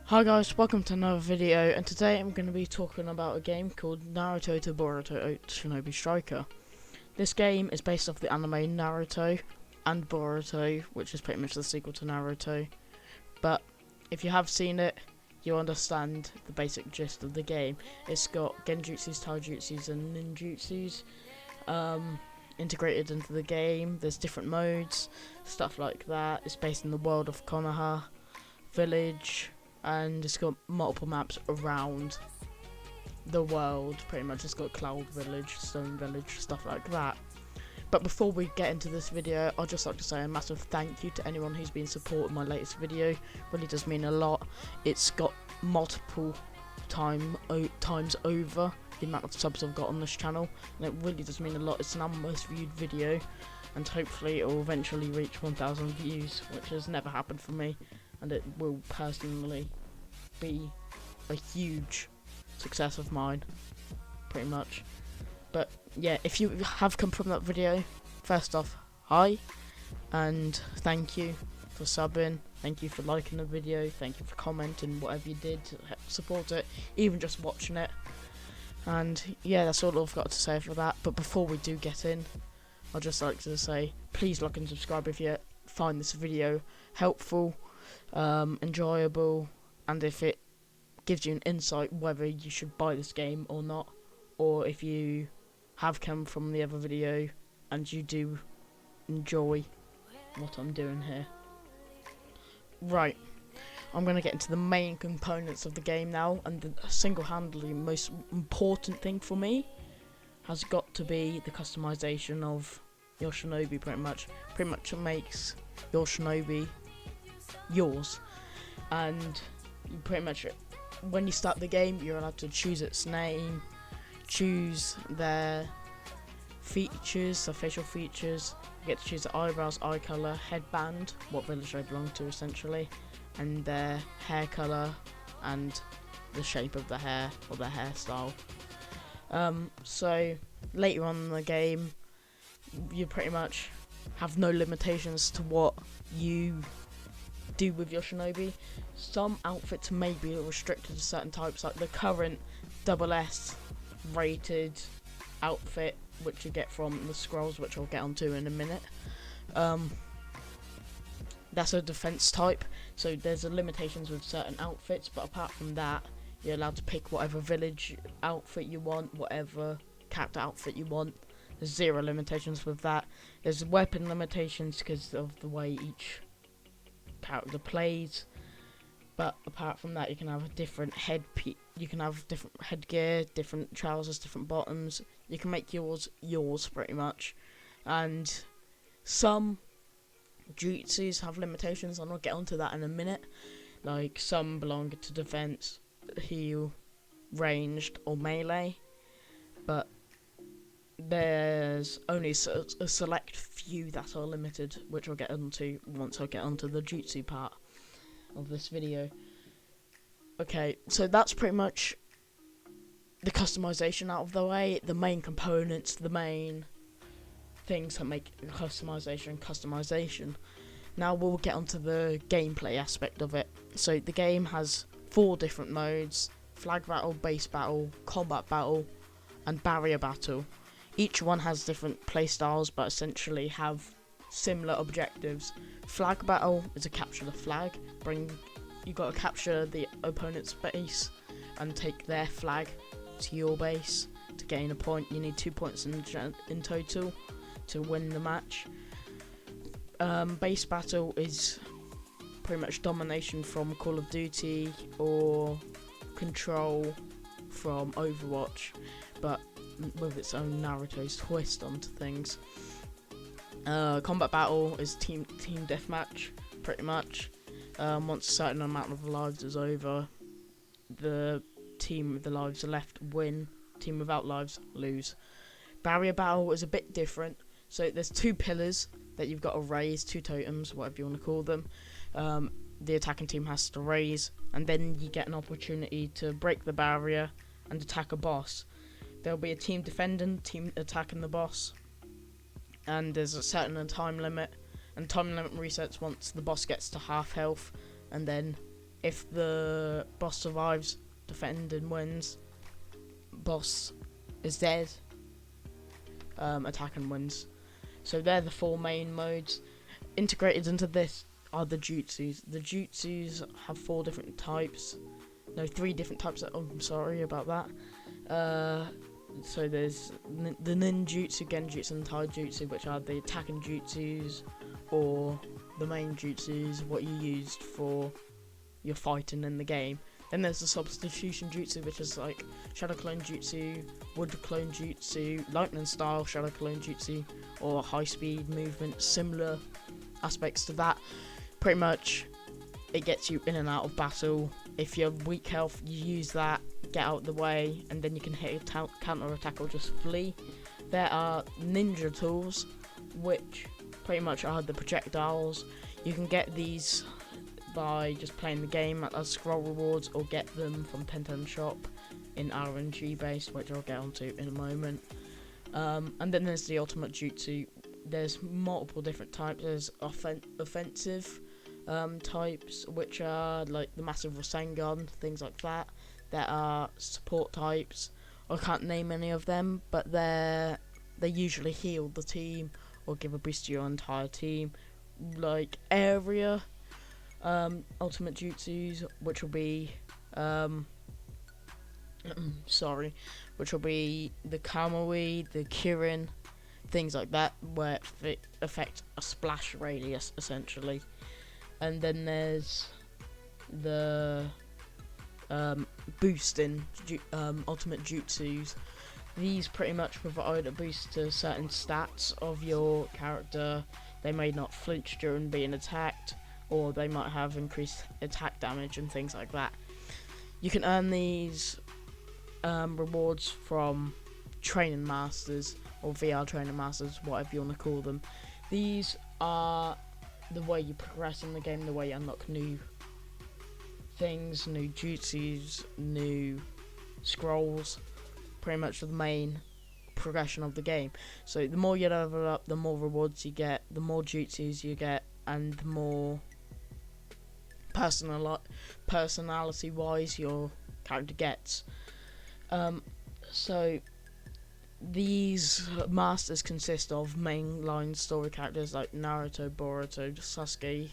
Hi guys, welcome to another video, and today I'm going to be talking about a game called Naruto to Boruto Shinobi Striker. This game is based off the anime Naruto and Boruto, which is pretty much the sequel to Naruto. But if you have seen it, you understand the basic gist of the game. It's got genjutsus, taijutsus and ninjutsus integrated into the game. There's different modes, stuff like that. It's based in the world of Konoha Village, and it's got multiple maps around the world. Pretty much it's got Cloud Village, Stone Village, stuff like that. But before we get into this video, I'd just like to say a massive thank you to anyone who's been supporting my latest video. Really does mean a lot. It's got multiple times over the amount of subs I've got on this channel, and it really does mean a lot. It's an most viewed video, and hopefully it will eventually reach 1,000 views, which has never happened for me, and it will personally be a huge success of mine, pretty much. But yeah, if you have come from that video, first off, hi, and thank you for subbing, thank you for liking the video, thank you for commenting, whatever you did to support it, even just watching it. And yeah, that's all I've got to say for that. But before we do get in, I'd just like to say, please like and subscribe if you find this video helpful, enjoyable, and if it gives you an insight whether you should buy this game or not, or if you have come from the other video and you do enjoy what I'm doing here. Right, I'm going to get into the main components of the game now, and the single-handedly most important thing for me has got to be the customization of your Shinobi. Pretty much it makes your Shinobi yours, and you pretty much, when you start the game, you're allowed to choose its name, choose their features, their facial features. You get to choose the eyebrows, eye colour, headband, what village they belong to essentially, and their hair colour and the shape of the hair or their hairstyle. So later on in the game, you pretty much have no limitations to what you do with your Shinobi. Some outfits may be restricted to certain types, like the current SS rated outfit, which you get from the scrolls, which I'll get onto in a minute. That's a defense type, so there's limitations with certain outfits, but apart from that, you're allowed to pick whatever village outfit you want, whatever character outfit you want. There's zero limitations with that. There's weapon limitations because of the way each character plays, but apart from that, you can have a different you can have different headgear, different trousers, different bottoms. You can make yours pretty much. And some jutsus have limitations, and I'll get onto that in a minute. Like, some belong to defense, heal, ranged, or melee, but there's only a select few that are limited, which I'll get onto once I get onto the jutsu part of this video. Okay, so that's pretty much the customization out of the way, the main components, the main things that make customization. Now we'll get onto the gameplay aspect of it. So the game has 4 different modes: flag battle, base battle, combat battle, and barrier battle. Each one has different playstyles, but essentially have similar objectives. Flag battle is to capture the flag. You got to capture the opponent's base and take their flag to your base to gain a point. You need 2 points in total to win the match. Base battle is pretty much domination from Call of Duty or control from Overwatch, but with its own Naruto's twist onto things. Combat battle is team deathmatch, pretty much. Once a certain amount of lives is over, the team with the lives left win, team without lives lose. Barrier battle is a bit different. So there's 2 pillars that you've got to raise, 2 totems, whatever you want to call them. The attacking team has to raise, and then you get an opportunity to break the barrier and attack a boss. There'll be a team defending, team attacking the boss, and there's a certain time limit, and time limit resets once the boss gets to half health, and then if the boss survives, defend and wins. Boss is dead, attack and wins. So they're the 4 main modes. Integrated into this are the jutsus. The jutsus have 4 different types. No, 3 different types. I'm sorry about that. So there's the ninjutsu, genjutsu, and taijutsu, which are the attacking jutsus, or the main jutsus, what you used for your fighting in the game. Then there's the substitution jutsu, which is like shadow clone jutsu, wood clone jutsu, lightning style shadow clone jutsu, or high speed movement, similar aspects to that. Pretty much it gets you in and out of battle. If you're weak health, you use that, get out of the way, and then you can hit a counter attack or just flee. There are ninja tools, which pretty much are the projectiles. You can get these by just playing the game as scroll rewards, or get them from 1010 shop in RNG based, which I'll get onto in a moment. And then there's the ultimate jutsu. There's multiple different types. There's offensive types, which are like the massive Rasengan, things like that. There are support types. I can't name any of them, but they usually heal the team or give a boost to your entire team. Like area ultimate jutsus, which will be which will be the Kamui, the Kirin, things like that, where it affect a splash radius essentially. And then there's the boosting ultimate jutsus. These pretty much provide a boost to certain stats of your character. They may not flinch during being attacked, or they might have increased attack damage and things like that. You can earn these rewards from training masters, or VR training masters, whatever you want to call them. These are the way you progress in the game, the way you unlock new things, new jutsus, new scrolls, pretty much the main progression of the game. So the more you level up, the more rewards you get, the more jutsus you get, and the more personality wise your character gets. So these masters consist of mainline story characters like Naruto, Boruto, Sasuke,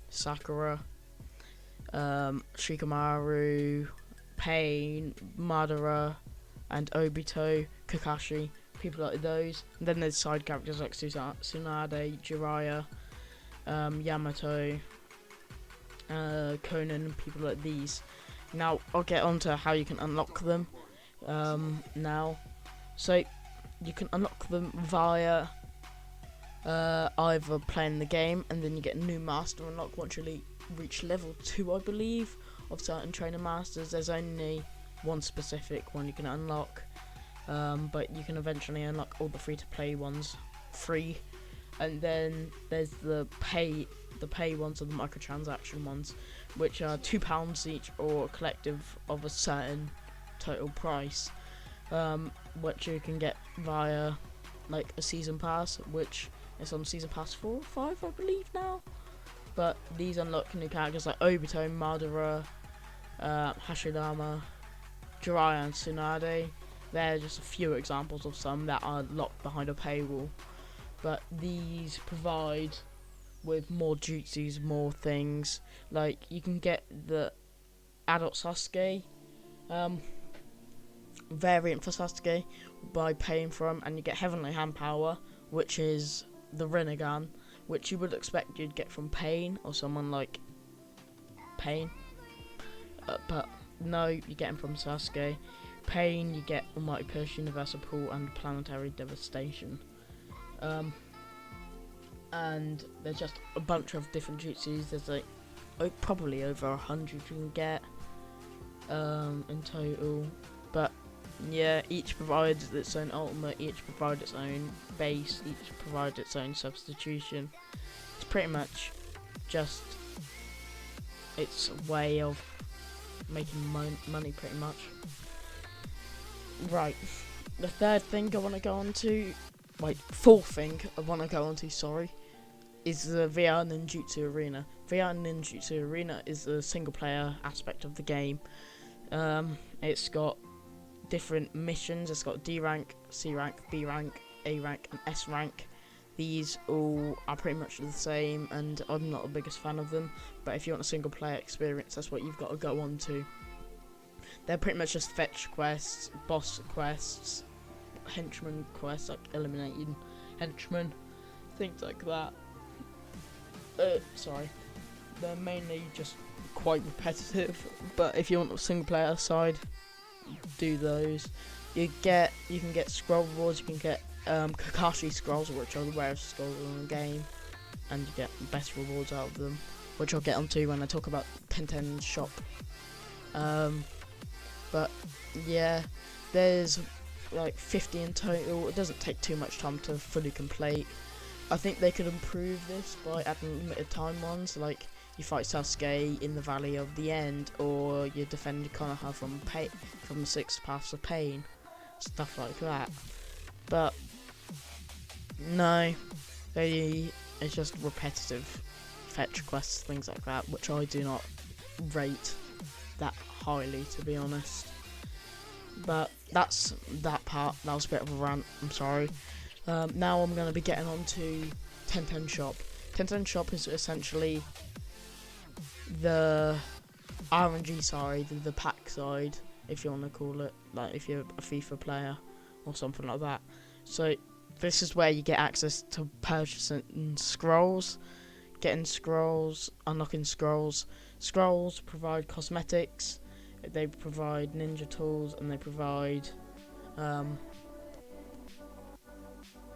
Sakura, Shikamaru, Pain, Madara, and Obito, Kakashi, people like those. And then there's side characters like Tsunade, Jiraiya, Yamato, Conan, people like these. Now I'll get on to how you can unlock them now. So you can unlock them via either playing the game, and then you get a new master unlock once you reach level 2, I believe, of certain trainer masters. There's only one specific one you can unlock, but you can eventually unlock all the free-to-play ones free. And then there's the pay ones, or the microtransaction ones, which are £2 each, or a collective of a certain total price, which you can get via like a season pass, which is on season pass 4 or 5, I believe now. But these unlock new characters like Obito, Madara, Hashirama, Jiraiya, and Tsunade. They're just a few examples of some that are locked behind a paywall. But these provide with more jutsus, more things. Like you can get the adult Sasuke variant for Sasuke by paying for them, and you get Heavenly Hand Power, which is the Rinnegan, which you would expect you'd get from Pain or someone like Pain, but no, you get them from Sasuke. Pain, you get Almighty Push, Universal Pull, and Planetary Devastation. And there's just a bunch of different jutsus. There's like probably over 100 you can get in total. But yeah, each provides its own ultimate, each provides its own base, each provides its own substitution. It's pretty much just its way of making money, pretty much. Right, the third thing I want to go on to, fourth thing I want to go on to, sorry, is the VR Ninjutsu Arena. VR Ninjutsu Arena is the single player aspect of the game. It's got different missions. It's got D rank, C rank, B rank, A rank, and S rank. These all are pretty much the same, and I'm not the biggest fan of them. But if you want a single player experience, that's what you've got to go on to. They're pretty much just fetch quests, boss quests, henchman quests, like eliminating henchmen, things like that. Sorry. They're mainly just quite repetitive, but if you want a single player side, do those. You can get scroll rewards, you can get Kakashi scrolls, which are the rarest scrolls in the game, and you get the best rewards out of them, which I'll get onto when I talk about 1010 shop. But yeah, there's like 50 in total. It doesn't take too much time to fully complete. I think they could improve this by adding limited time ones, like you fight Sasuke in the Valley of the End, or you defend Konoha from the 6 Paths of Pain, stuff like that. But no, it's just repetitive fetch quests, things like that, which I do not rate that highly, to be honest. But that's that part. That was a bit of a rant, I'm sorry. Now I'm going to be getting on to 1010 shop. 1010 shop is essentially the RNG side, the pack side, if you want to call it, like if you're a FIFA player or something like that. So this is where you get access to purchasing scrolls, getting scrolls, unlocking scrolls. Scrolls provide cosmetics, they provide ninja tools, and they provide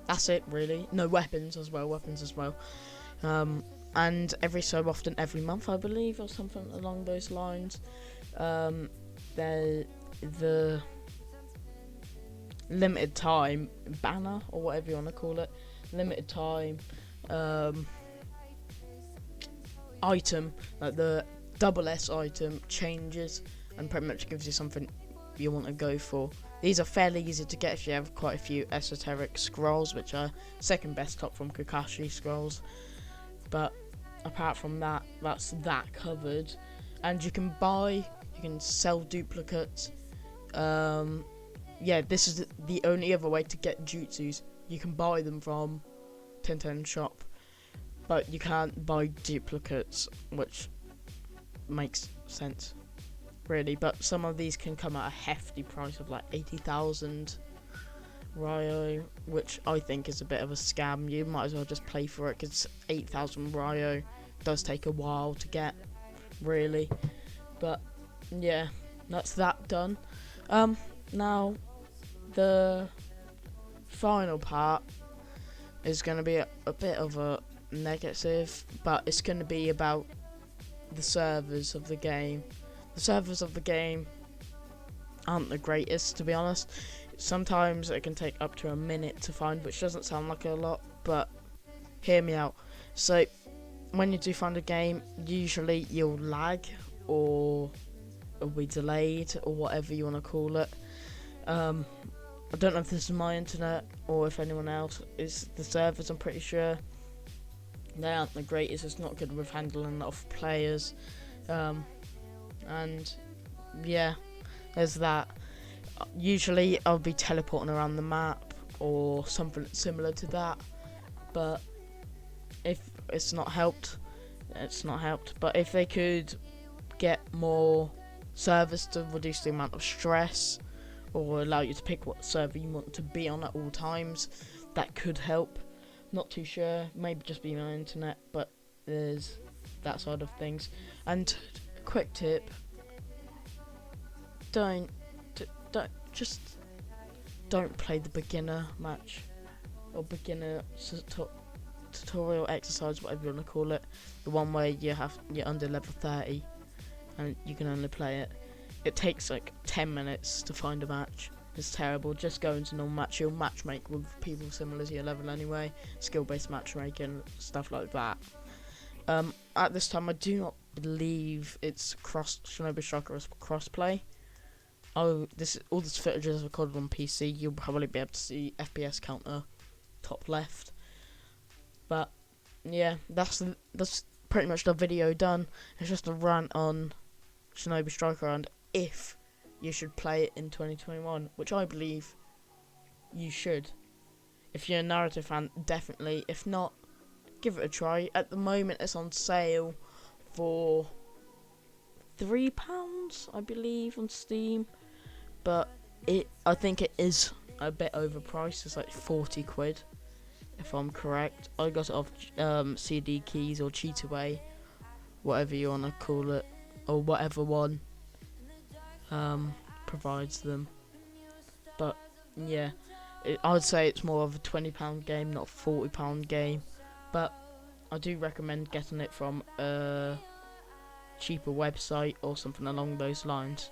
that's it really. No, weapons as well. And every so often, every month I believe, or something along those lines, the limited time banner, or whatever you want to call it, limited time item, like the double S item, changes and pretty much gives you something you want to go for. These are fairly easy to get if you have quite a few esoteric scrolls, which are second best top from Kakashi scrolls. But apart from that, that's that covered. And you can sell duplicates. Yeah, this is the only other way to get jutsus. You can buy them from 1010 shop, but you can't buy duplicates, which makes sense, really. But some of these can come at a hefty price of like 80,000 Ryo, which I think is a bit of a scam. You might as well just play for it, because 8,000 Ryo does take a while to get, really. But yeah, that's that done. Now the final part is going to be a bit of a negative, but it's going to be about the servers of the game. The servers of the game aren't the greatest, to be honest. Sometimes it can take up to a minute to find, which doesn't sound like a lot, but hear me out. So when you do find a game, usually you'll lag, or it'll be delayed, or whatever you want to call it. I don't know if this is my internet or if anyone else is. The servers, I'm pretty sure they aren't the greatest. It's not good with handling a lot of players, and yeah, there's that. Usually I'll be teleporting around the map or something similar to that, but if it's not helped, it's not helped. But if they could get more servers to reduce the amount of stress, or allow you to pick what server you want to be on at all times, that could help. Not too sure, maybe just be my internet, but there's that side of things. And quick tip, don't play the beginner match, or beginner tutorial exercise, whatever you want to call it, the one where you're under level 30 and you can only play it. It takes like 10 minutes to find a match. It's terrible. Just go into normal match. You'll matchmake with people similar to your level anyway. Skill-based matchmaking, stuff like that. At this time, I do not believe it's Shinobi Striker is crossplay. All this footage is recorded on PC. You'll probably be able to see FPS counter top left. But yeah, that's pretty much the video done. It's just a rant on Shinobi Striker and if you should play it in 2021, which I believe you should. If you're a Naruto fan, definitely. If not, give it a try. At the moment, it's on sale for £3, I believe, on Steam. But I think it is a bit overpriced. It's like 40 quid, if I'm correct. I got it off CD Keys or Cheataway, whatever you want to call it, or whatever one provides them. But yeah, I'd say it's more of a £20 game, not a £40 game. But I do recommend getting it from a cheaper website or something along those lines.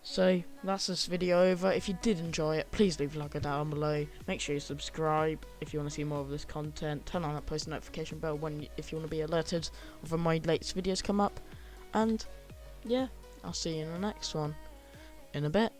So that's this video over. If you did enjoy it, please leave a like down below. Make sure you subscribe if you want to see more of this content. Turn on that post notification bell if you want to be alerted of when my latest videos come up. And yeah, I'll see you in the next one in a bit.